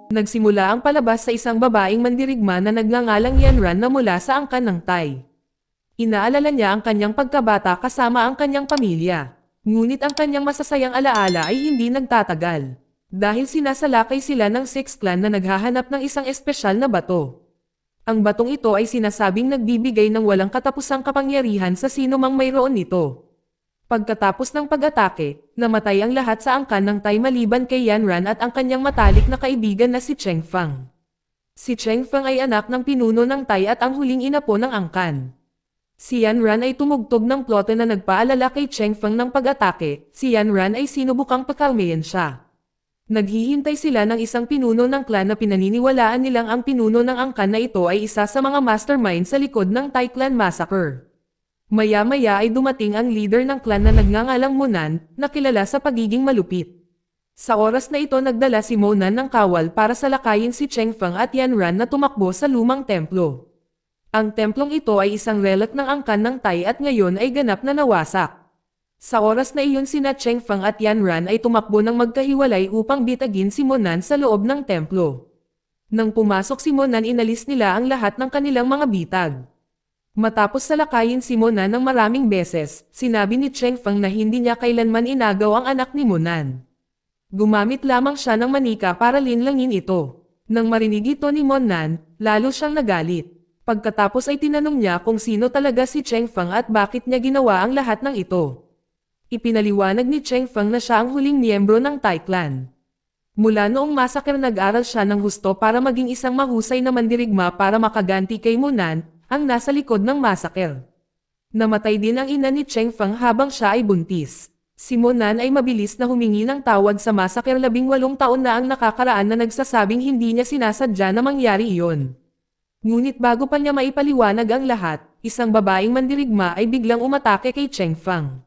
Nagsimula ang palabas sa isang babaeng mandirigma na nagngangalang Yanran na mula sa angkan ng Thai. Inaalala niya ang kanyang pagkabata kasama ang kanyang pamilya. Ngunit ang kanyang masasayang alaala ay hindi nagtatagal. Dahil sinasalakay sila ng Six Clan na naghahanap ng isang espesyal na bato. Ang batong ito ay sinasabing nagbibigay ng walang katapusang kapangyarihan sa sino mang mayroon nito. Pagkatapos ng pag-atake, namatay ang lahat sa angkan ng Thai maliban kay Yanran at ang kanyang matalik na kaibigan na si Cheng Fang. Si Cheng Fang ay anak ng pinuno ng Thai at ang huling inapo ng angkan. Si Yanran ay tumugtog ng plote na nagpaalala kay Cheng Fang ng pag-atake. Si Yanran ay sinubukang pakalmayan siya. Naghihintay sila ng isang pinuno ng clan na pinaniniwalaan nilang ang pinuno ng angkan na ito ay isa sa mga mastermind sa likod ng Thai Clan Massacre. Maya-maya ay dumating ang leader ng clan na nagngangalang Monan, na kilala sa pagiging malupit. Sa oras na ito nagdala si Monan ng kawal para salakayin si Cheng Fang at Yanran na tumakbo sa lumang templo. Ang templong ito ay isang relic ng angkan ng Thai at ngayon ay ganap na nawasak. Sa oras na iyon sina Cheng Fang at Yanran ay tumakbo ng magkahiwalay upang bitagin si Monan sa loob ng templo. Nang pumasok si Monan inalis nila ang lahat ng kanilang mga bitag. Matapos salakayin si Monan ng maraming beses, sinabi ni Cheng Fang na hindi niya kailanman inagaw ang anak ni Monan. Gumamit lamang siya ng manika para linlangin ito. Nang marinig ito ni Monan, lalo siyang nagalit. Pagkatapos ay tinanong niya kung sino talaga si Cheng Fang at bakit niya ginawa ang lahat ng ito. Ipinaliwanag ni Cheng Fang na siya ang huling miyembro ng Thai Clan. Mula noong massacre nag-aral siya ng husto para maging isang mahusay na mandirigma para makaganti kay Monan, ang nasa likod ng massacre. Namatay din ang ina ni Cheng Fang habang siya ay buntis. Si Monan ay mabilis na humingi ng tawad sa massacre 18 taon na ang nakakaraan na nagsasabing hindi niya sinasadya na mangyari iyon. Ngunit bago pa niya maipaliwanag ang lahat, isang babaeng mandirigma ay biglang umatake kay Cheng Fang.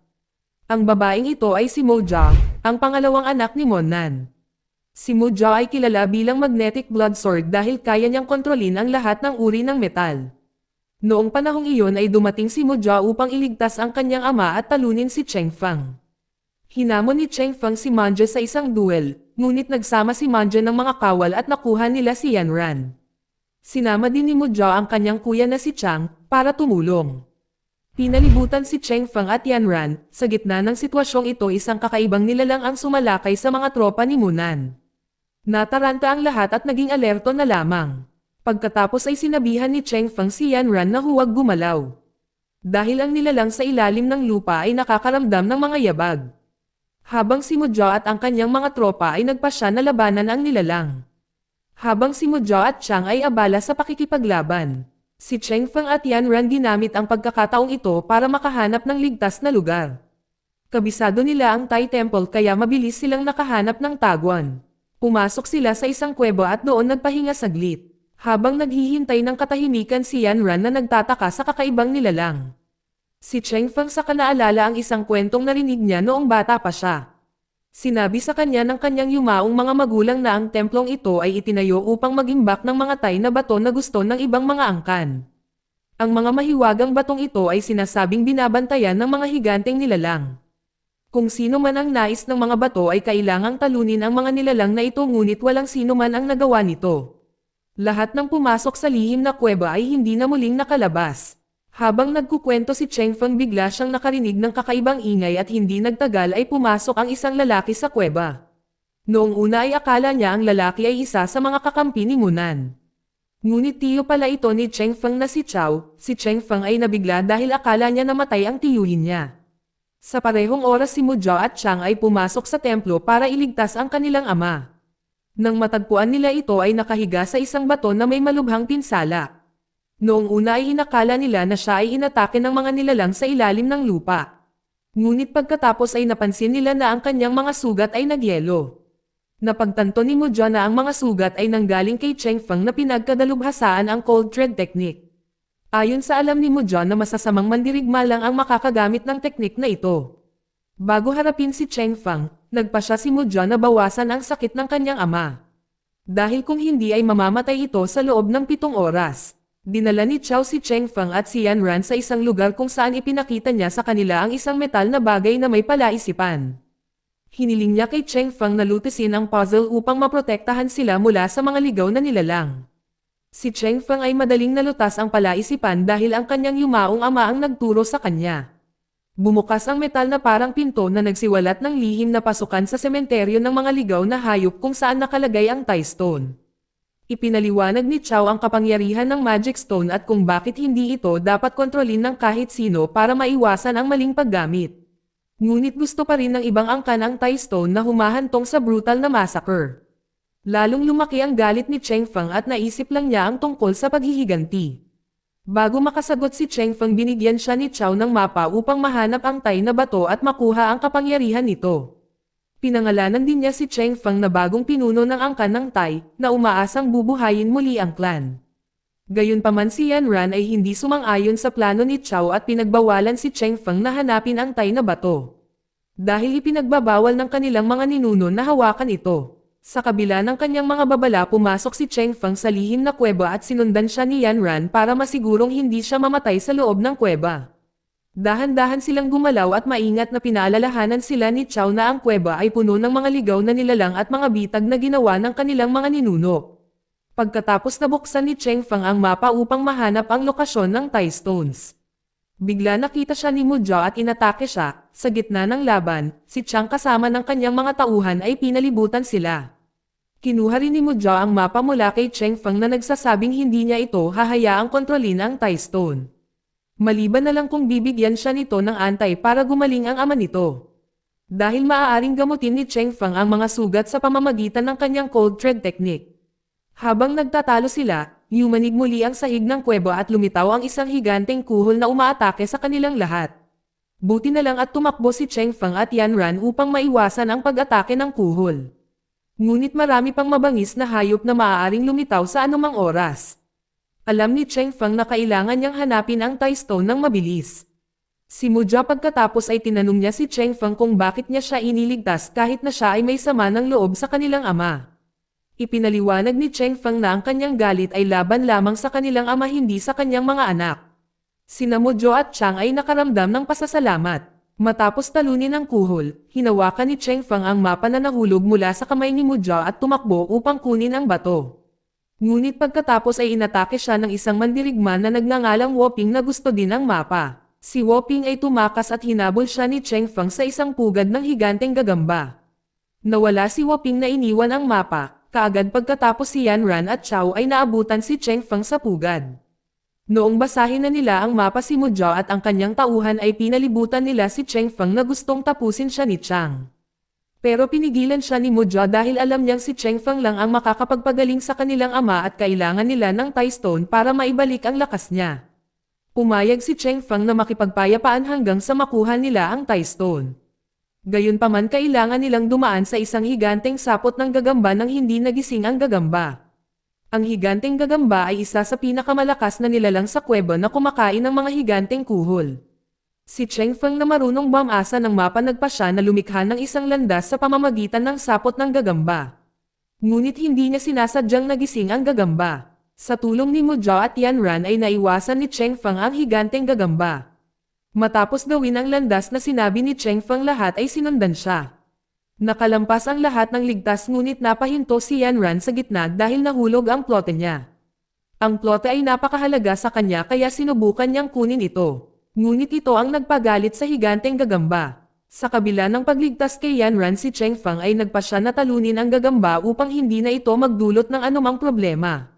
Ang babaeng ito ay si Mo Jia, ang pangalawang anak ni Monan. Si Mo Jia ay kilala bilang magnetic blood sword dahil kaya niyang kontrolin ang lahat ng uri ng metal. Noong panahong iyon ay dumating si Mo Jia upang iligtas ang kanyang ama at talunin si Cheng Fang. Hinamon ni Cheng Fang si Manje sa isang duel, ngunit nagsama si Manje ng mga kawal at nakuha nila si Yanran. Sinama din ni Mo Jia ang kanyang kuya na si Chang, para tumulong. Pinalibutan si Cheng Fang at Yanran, sa gitna ng sitwasyong ito isang kakaibang nilalang ang sumalakay sa mga tropa ni Monan. Nataranta ang lahat at naging alerto na lamang. Pagkatapos ay sinabihan ni Cheng Fang si Yanran na huwag gumalaw. Dahil ang nilalang sa ilalim ng lupa ay nakakaramdam ng mga yabag. Habang si Mo Jia at ang kanyang mga tropa ay nagpasya na labanan ang nilalang. Habang si Mo Jia at Chang ay abala sa pakikipaglaban. Si Cheng Fang at Yanran ginamit ang pagkakataong ito para makahanap ng ligtas na lugar. Kabisado nila ang Thai Temple kaya mabilis silang nakahanap ng tagwan. Pumasok sila sa isang kuweba at doon nagpahinga saglit. Habang naghihintay ng katahimikan si Yanran na nagtataka sa kakaibang nilalang. Si Cheng Fang saka naalala ang isang kwentong narinig niya noong bata pa siya. Sinabi sa kanya ng kanyang yumaong mga magulang na ang templong ito ay itinayo upang magimbak ng mga Thai na bato na gusto ng ibang mga angkan. Ang mga mahiwagang batong ito ay sinasabing binabantayan ng mga higanteng nilalang. Kung sino man ang nais ng mga bato ay kailangang talunin ang mga nilalang na ito ngunit walang sino man ang nagawa nito. Lahat ng pumasok sa lihim na kuweba ay hindi na muling nakalabas. Habang nagkukwento si Cheng Fang bigla siyang nakarinig ng kakaibang ingay at hindi nagtagal ay pumasok ang isang lalaki sa kuweba. Noong una ay akala niya ang lalaki ay isa sa mga kakampi ni Monan. Ngunit tiyo pala ito ni Cheng Fang na si Chao. Si Cheng Fang ay nabigla dahil akala niya namatay ang tiyuhin niya. Sa parehong oras si Mo Jia at Chang ay pumasok sa templo para iligtas ang kanilang ama. Nang matagpuan nila ito ay nakahiga sa isang bato na may malubhang pinsala. Noong una ay inakala nila na siya ay inatake ng mga nilalang sa ilalim ng lupa. Ngunit pagkatapos ay napansin nila na ang kanyang mga sugat ay nagyelo. Napagtanto ni Mo Jia na ang mga sugat ay nanggaling kay Cheng Fang na pinagkadalubhasaan ang cold thread technique. Ayon sa alam ni Mo Jia na masasamang mandirigma lang ang makakagamit ng teknik na ito. Bago harapin si Cheng Fang, nagpasya si Mo Jia na bawasan ang sakit ng kanyang ama. Dahil kung hindi ay mamamatay ito sa loob ng 7 oras. Dinala ni Chao si Cheng Fang at si Yanran sa isang lugar kung saan ipinakita niya sa kanila ang isang metal na bagay na may palaisipan. Hiniling niya kay Cheng Feng na lutusin ang puzzle upang maprotektahan sila mula sa mga ligaw na nilalang. Si Cheng Feng ay madaling nalutas ang palaisipan dahil ang kanyang yumaong ama ang nagturo sa kanya. Bumukas ang metal na parang pinto na nagsiwalat ng lihim na pasukan sa sementeryo ng mga ligaw na hayop kung saan nakalagay ang tie stone. Ipinaliwanag ni Chao ang kapangyarihan ng Magic Stone at kung bakit hindi ito dapat kontrolin ng kahit sino para maiwasan ang maling paggamit. Ngunit gusto pa rin ng ibang angkan ang tie stone na humahantong sa brutal na massacre. Lalong lumaki ang galit ni Cheng Feng at naisip lang niya ang tungkol sa paghihiganti. Bago makasagot si Cheng Feng, binigyan siya ni Chao ng mapa upang mahanap ang tie na bato at makuha ang kapangyarihan nito. Pinangalanan din niya si Cheng Feng na bagong pinuno ng angkan ng Tai, na umaasang bubuhayin muli ang clan. Gayunpaman si Yan Ran ay hindi sumang-ayon sa plano ni Chao at pinagbawalan si Cheng Feng na hanapin ang Tai na bato. Dahil ipinagbabawal ng kanilang mga ninuno na hawakan ito. Sa kabila ng kanyang mga babala, pumasok si Cheng Feng sa lihim na kuweba at sinundan siya ni Yan Ran para masigurong hindi siya mamatay sa loob ng kuweba. Dahan-dahan silang gumalaw at maingat na pinaalalahanan sila ni Chao na ang kuweba ay puno ng mga ligaw na nilalang at mga bitag na ginawa ng kanilang mga ninuno. Pagkatapos nabuksan ni Cheng Feng ang mapa upang mahanap ang lokasyon ng tie stones. Bigla nakita siya ni Mu Jia at inatake siya. Sa gitna ng laban, si Chang kasama ng kanyang mga tauhan ay pinalibutan sila. Kinuha rin ni Mu Jia ang mapa mula kay Cheng Feng na nagsasabing hindi niya ito hahayaang kontrolin ang tie stone. Maliban na lang kung bibigyan siya nito ng antay para gumaling ang ama nito. Dahil maaaring gamutin ni Cheng Feng ang mga sugat sa pamamagitan ng kanyang cold thread technique. Habang nagtatalo sila, yumanig muli ang sahig ng kuweba at lumitaw ang isang higanteng kuhol na umaatake sa kanilang lahat. Buti na lang at tumakbo si Cheng Feng at Yan Ran upang maiwasan ang pag-atake ng kuhol. Ngunit marami pang mabangis na hayop na maaaring lumitaw sa anumang oras. Alam ni Cheng Feng na kailangan niyang hanapin ang tie stone ng mabilis. Si Mu Jia pagkatapos ay tinanong niya si Cheng Feng kung bakit niya siya iniligtas kahit na siya ay may sama ng loob sa kanilang ama. Ipinaliwanag ni Cheng Feng na ang kanyang galit ay laban lamang sa kanilang ama, hindi sa kanyang mga anak. Sina Mu Jia at Chang ay nakaramdam ng pasasalamat. Matapos talunin ang kuhol, hinawakan ni Cheng Feng ang mapa na nahulog mula sa kamay ni Mu Jia at tumakbo upang kunin ang bato. Ngunit pagkatapos ay inatake siya ng isang mandirigma na nagngangalang Woping na gusto din ang mapa. Si Woping ay tumakas at hinabol siya ni Cheng Feng sa isang pugad ng higanteng gagamba. Nawala si Woping na iniwan ang mapa, kaagad pagkatapos si Yan Ran at Chao ay naabutan si Cheng Feng sa pugad. Noong basahin na nila ang mapa, si Mu Jia at ang kanyang tauhan ay pinalibutan nila si Cheng Feng na gustong tapusin siya ni Chang. Pero pinigilan siya ni Mu Jia dahil alam niyang si Cheng Feng lang ang makakapagpagaling sa kanilang ama at kailangan nila ng tie stone para maibalik ang lakas niya. Pumayag si Cheng Feng na makipagpayapaan hanggang sa makuha nila ang tie stone. Gayunpaman kailangan nilang dumaan sa isang higanteng sapot ng gagamba nang hindi nagising ang gagamba. Ang higanteng gagamba ay isa sa pinakamalakas na nilalang sa kuweba na kumakain ng mga higanteng kuhol. Si Cheng Feng na marunong bumasa ng mapa nagpasya na lumikha ng isang landas sa pamamagitan ng sapot ng gagamba. Ngunit hindi niya sinasadyang nagising ang gagamba. Sa tulong ni Mu Jia at Yan Ran ay naiwasan ni Cheng Feng ang higanteng gagamba. Matapos gawin ang landas na sinabi ni Cheng Feng, lahat ay sinundan siya. Nakalampas ang lahat ng ligtas, ngunit napahinto si Yan Ran sa gitna dahil nahulog ang plote niya. Ang plote ay napakahalaga sa kanya kaya sinubukan niyang kunin ito. Ngunit ito ang nagpagalit sa higanteng gagamba. Sa kabila ng pagligtas kay Yan Ran, si Cheng Feng ay nagpasya na talunin ang gagamba upang hindi na ito magdulot ng anumang problema.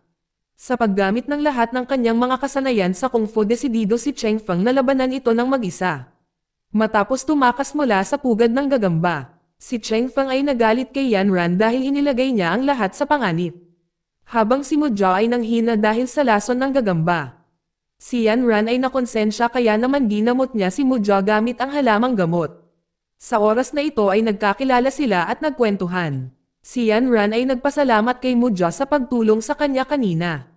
Sa paggamit ng lahat ng kanyang mga kasanayan sa Kung Fu, desidido si Cheng Feng na labanan ito ng mag-isa. Matapos tumakas mula sa pugad ng gagamba, si Cheng Feng ay nagalit kay Yan Ran dahil inilagay niya ang lahat sa panganib. Habang si Mu Jia ay nanghina dahil sa lason ng gagamba. Si Yan Ran ay nakonsensya kaya naman ginamot niya si Mu Jia gamit ang halamang gamot. Sa oras na ito ay nagkakilala sila at nagkwentuhan. Si Yan Ran ay nagpasalamat kay Mu Jia sa pagtulong sa kanya kanina.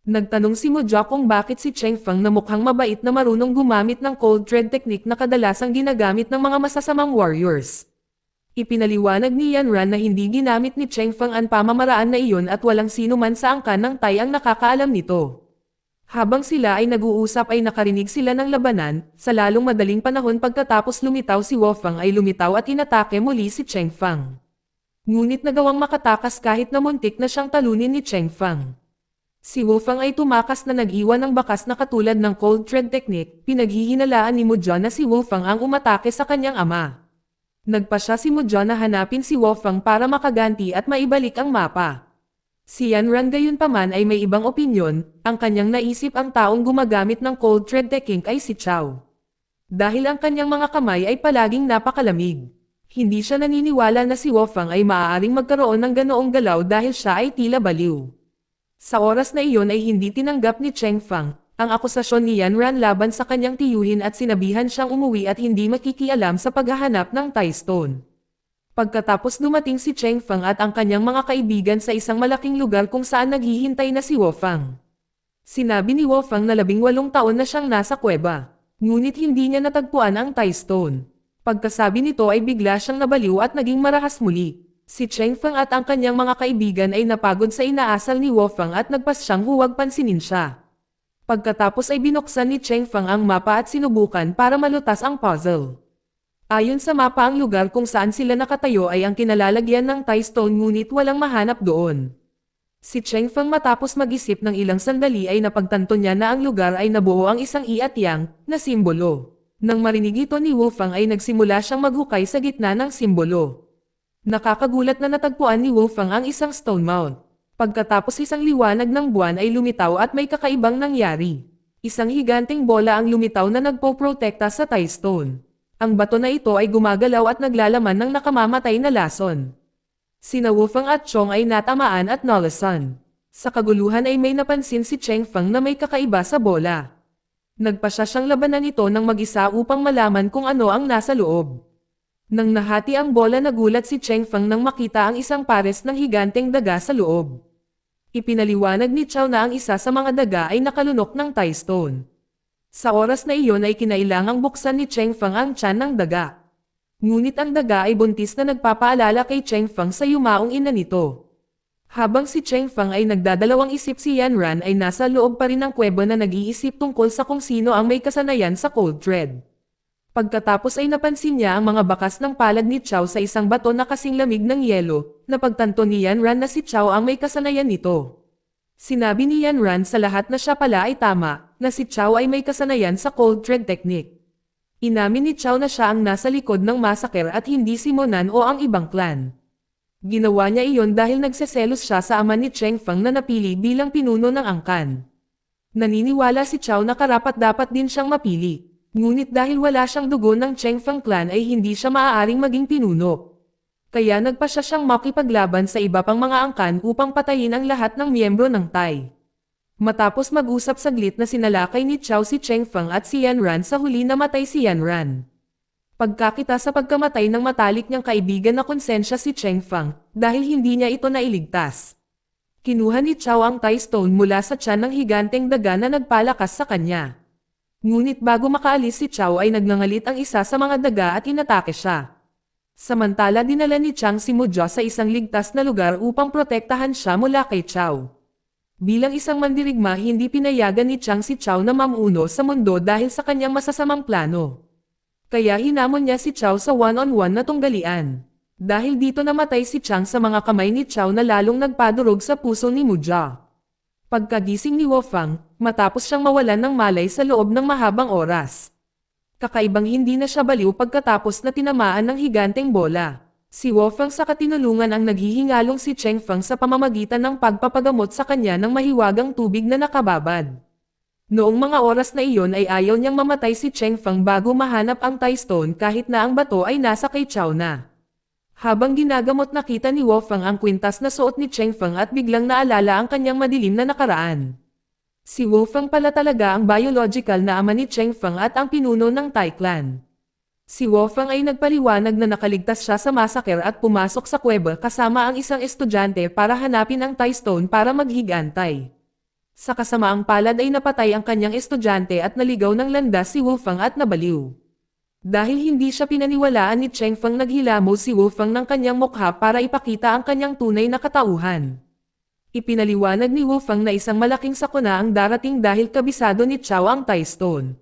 Nagtanong si Mu Jia kung bakit si Cheng Feng na mukhang mabait na marunong gumamit ng cold thread technique na kadalasang ginagamit ng mga masasamang warriors. Ipinaliwanag ni Yan Ran na hindi ginamit ni Cheng Feng ang pamamaraan na iyon at walang sino man sa angkan ng Tai ang nakakaalam nito. Habang sila ay nag-uusap ay nakarinig sila ng labanan, sa lalong madaling panahon pagkatapos lumitaw si Wolfang ay lumitaw at inatake muli si Cheng Fang. Ngunit nagawang makatakas kahit na muntik na siyang talunin ni Cheng Fang. Si Wolfang ay tumakas na nag-iwan ng bakas na katulad ng cold thread technique, pinaghihinalaan ni Mudja na si Wolfang ang umatake sa kanyang ama. Nagpa siya si Mudja na hanapin si Wolfang para makaganti at maibalik ang mapa. Si Yanran gayunpaman ay may ibang opinyon, ang kanyang naisip ang taong gumagamit ng cold thread technique ay si Chao. Dahil ang kanyang mga kamay ay palaging napakalamig. Hindi siya naniniwala na si Wolfang ay maaaring magkaroon ng ganoong galaw dahil siya ay tila baliw. Sa oras na iyon ay hindi tinanggap ni Cheng Fang ang akusasyon ni Yanran laban sa kanyang tiyuhin at sinabihan siyang umuwi at hindi makikialam sa paghahanap ng Thai Stone. Pagkatapos dumating si Cheng Fang at ang kanyang mga kaibigan sa isang malaking lugar kung saan naghihintay na si Wolfang. Sinabi ni Wolfang na 18 taon na siyang nasa kuweba, ngunit hindi niya natagpuan ang Thai Stone. Pagkasabi nito ay bigla siyang nabaliw at naging marahas muli. Si Cheng Fang at ang kanyang mga kaibigan ay napagod sa inaasal ni Wolfang at nagpasyang huwag pansinin siya. Pagkatapos ay binuksan ni Cheng Fang ang mapa at sinubukan para malutas ang puzzle. Ayon sa mapa ang lugar kung saan sila nakatayo ay ang kinalalagyan ng Thai Stone ngunit walang mahanap doon. Si Cheng Fang matapos mag-isip ng ilang sandali ay napagtanto niya na ang lugar ay nabuo ang isang I at Yang na simbolo. Nang marinig ito ni Wolfang ay nagsimula siyang maghukay sa gitna ng simbolo. Nakakagulat na natagpuan ni Wolfang ang isang stone mount. Pagkatapos isang liwanag ng buwan ay lumitaw at may kakaibang nangyari. Isang higanteng bola ang lumitaw na nagpoprotekta sa Thai Stone. Ang bato na ito ay gumagalaw at naglalaman ng nakamamatay na lason. Sina Wolfang at Chong ay natamaan at nalasan. Sa kaguluhan ay may napansin si Cheng Fang na may kakaiba sa bola. Nagpasya siyang labanan ito ng mag-isa upang malaman kung ano ang nasa loob. Nang nahati ang bola nagulat si Cheng Fang nang makita ang isang pares ng higanteng daga sa loob. Ipinaliwanag ni Chao na ang isa sa mga daga ay nakalunok ng Thai Stone. Sa oras na iyon ay kinailangang buksan ni Cheng Fang ang tiyan ng daga. Ngunit ang daga ay buntis na nagpapaalala kay Cheng Fang sa yumaong ina nito. Habang si Cheng Fang ay nagdadalawang isip si Yanran ay nasa loob pa rin ng kuweba na nag-iisip tungkol sa kung sino ang may kasanayan sa cold thread. Pagkatapos ay napansin niya ang mga bakas ng palad ni Chao sa isang bato na kasing lamig ng yelo, napagtanto ni Yanran na si Chao ang may kasanayan nito. Sinabi ni Yanran sa lahat na siya pala ay tama, na si Chao ay may kasanayan sa cold thread technique. Inamin ni Chao na siya ang nasa likod ng massacre at hindi si Monan o ang ibang clan. Ginawa niya iyon dahil nagseselos siya sa ama ni Cheng Fang na napili bilang pinuno ng angkan. Naniniwala si Chao na karapat-dapat din siyang mapili. Ngunit dahil wala siyang dugo ng Cheng Fang clan ay hindi siya maaaring maging pinuno. Kaya nagpasya siyang makipaglaban sa iba pang mga angkan upang patayin ang lahat ng miyembro ng Thai. Matapos mag-usap saglit na sinalakay ni Chao si Cheng Fang at si Yanran sa huli namatay si Yanran. Pagkakita sa pagkamatay ng matalik niyang kaibigan na konsensya si Cheng Fang dahil hindi niya ito nailigtas. Kinuha ni Chao ang Thai Stone mula sa tiyan ng higanteng daga na nagpalakas sa kanya. Ngunit bago makaalis si Chao ay nagngangalit ang isa sa mga daga at inatake siya. Samantala dinala ni Chang si Mudja sa isang ligtas na lugar upang protektahan siya mula kay Chao. Bilang isang mandirigma hindi pinayagan ni Chang si Chao na mamuno sa mundo dahil sa kanyang masasamang plano. Kaya hinamon niya si Chao sa one-on-one na tunggalian. Dahil dito namatay si Chang sa mga kamay ni Chao na lalong nagpadurog sa puso ni Mudja. Pagkagising ni Wolfang, matapos siyang mawalan ng malay sa loob ng mahabang oras. Kakaibang hindi na siya baliw pagkatapos na tinamaan ng higanteng bola. Si Wolfang sa katinulungan ang naghihingalong si Cheng Fang sa pamamagitan ng pagpapagamot sa kanya ng mahiwagang tubig na nakababad. Noong mga oras na iyon ay ayaw niyang mamatay si Cheng Fang bago mahanap ang Thai Stone kahit na ang bato ay nasa kay Chao na. Habang ginagamot nakita ni Wolfang ang kwintas na suot ni Cheng Fang at biglang naalala ang kanyang madilim na nakaraan. Si Wolfang pala talaga ang biological na ama ni Cheng Fang at ang pinuno ng Thai clan. Si Wolfang ay nagpaliwanag na nakaligtas siya sa massacre at pumasok sa kuweba kasama ang isang estudyante para hanapin ang Thai Stone para maghigantay. Sa kasamaang palad ay napatay ang kanyang estudyante at naligaw ng landas si Wolfang at nabaliw. Dahil hindi siya pinaniwalaan ni Cheng Fang naghilamo si Wolfang ng kanyang mukha para ipakita ang kanyang tunay na katauhan. Ipinaliwanag ni Wu Fang na isang malaking sakuna ang darating dahil kabisado ni Chao ang Tai Stone.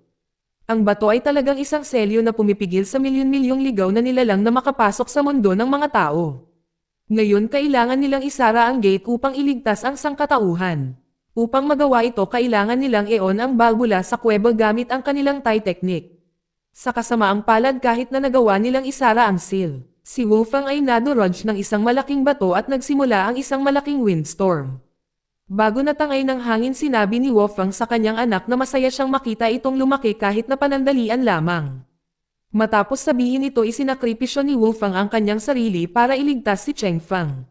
Ang bato ay talagang isang selyo na pumipigil sa milyon-milyong ligaw na nilalang na makapasok sa mundo ng mga tao. Ngayon kailangan nilang isara ang gate upang iligtas ang sangkatauhan. Upang magawa ito kailangan nilang i-on ang balbula sa kuweba gamit ang kanilang Tai technique. Sa kasamaang palad kahit na nagawa nilang isara ang seal, si Wu Fang ay nadurog ng isang malaking bato at nagsimula ang isang malaking windstorm. Bago natangay ng hangin sinabi ni Wu Fang sa kanyang anak na masaya siyang makita itong lumaki kahit na panandalian lamang. Matapos sabihin ito isinakripisyo ni Wu Fang ang kanyang sarili para iligtas si Cheng Fang.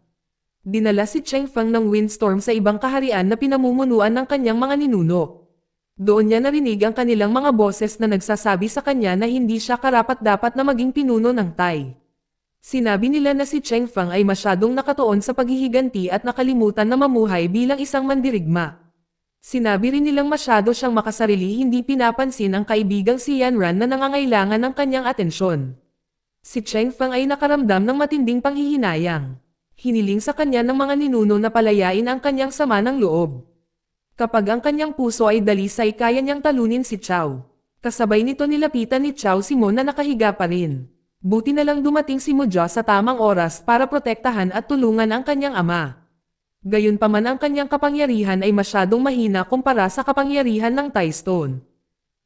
Dinala si Cheng Fang ng windstorm sa ibang kaharian na pinamumunuan ng kanyang mga ninuno. Doon niya narinig ang kanilang mga boses na nagsasabi sa kanya na hindi siya karapat-dapat na maging pinuno ng Tai. Sinabi nila na si Cheng Fang ay masyadong nakatuon sa paghihiganti at nakalimutan na mamuhay bilang isang mandirigma. Sinabi rin nilang masyado siyang makasarili hindi pinapansin ang kaibigang si Yan Ran na nangangailangan ng kanyang atensyon. Si Cheng Fang ay nakaramdam ng matinding panghihinayang. Hiniling sa kanya ng mga ninuno na palayain ang kanyang sama ng loob. Kapag ang kanyang puso ay dalisay kaya niyang talunin si Chao. Kasabay nito nilapitan ni Chao si Mo na nakahiga pa rin. Buti na lang dumating si Mo Jia sa tamang oras para protektahan at tulungan ang kanyang ama. Gayunpaman ang kanyang kapangyarihan ay masyadong mahina kumpara sa kapangyarihan ng Tai Stone.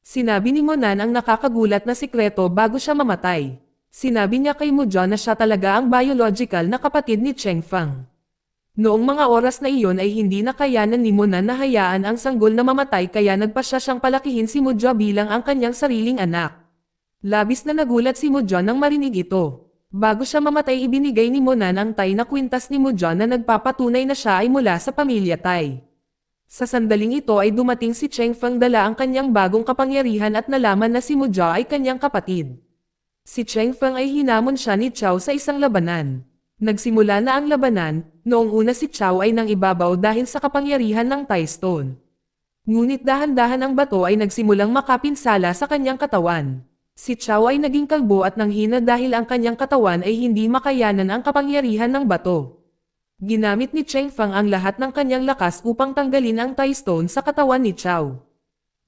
Sinabi ni Monan ang nakakagulat na sikreto bago siya mamatay. Sinabi niya kay Mo Jia na siya talaga ang biological na kapatid ni Cheng Fang. Noong mga oras na iyon ay hindi na kayanan ni Monan na hayaan ang sanggol na mamatay kaya nagpasya siyang palakihin si Mo Jia bilang ang kanyang sariling anak. Labis na nagulat si Mo Jia nang marinig ito. Bago siya mamatay ibinigay ni Monan ang Tai na kwintas ni Mo Jia na nagpapatunay na siya ay mula sa pamilya Tai. Sa sandaling ito ay dumating si Cheng Fang dala ang kanyang bagong kapangyarihan at nalaman na si Mo Jia ay kanyang kapatid. Si Cheng Fang ay hinamon siya ni Chao sa isang labanan. Nagsimula na ang labanan, noong una si Chao ay nang ibabaw dahil sa kapangyarihan ng Tai Stone. Ngunit dahan-dahan ang bato ay nagsimulang makapinsala sa kanyang katawan. Si Chao ay naging kalbo at nanghina dahil ang kanyang katawan ay hindi makayanan ang kapangyarihan ng bato. Ginamit ni Cheng Fang ang lahat ng kanyang lakas upang tanggalin ang Tai Stone sa katawan ni Chao.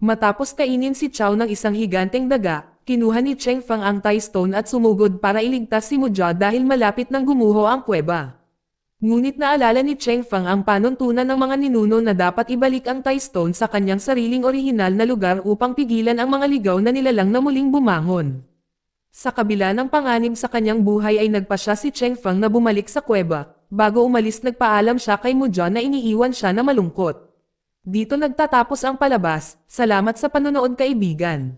Matapos kainin si Chao ng isang higanteng daga, kinuha ni Cheng Fang ang Tai Stone at sumugod para iligtas si Mo Jia dahil malapit nang gumuho ang kuweba. Ngunit naalala ni Cheng Fang ang panuntunan ng mga ninuno na dapat ibalik ang Tai Stone sa kanyang sariling orihinal na lugar upang pigilan ang mga ligaw na nilalang na muling bumangon. Sa kabila ng panganib sa kanyang buhay ay nagpasya si Cheng Fang na bumalik sa kuweba. Bago umalis nagpaalam siya kay Mo Jia na iniiwan siya na malungkot. Dito nagtatapos ang palabas. Salamat sa panonood kaibigan.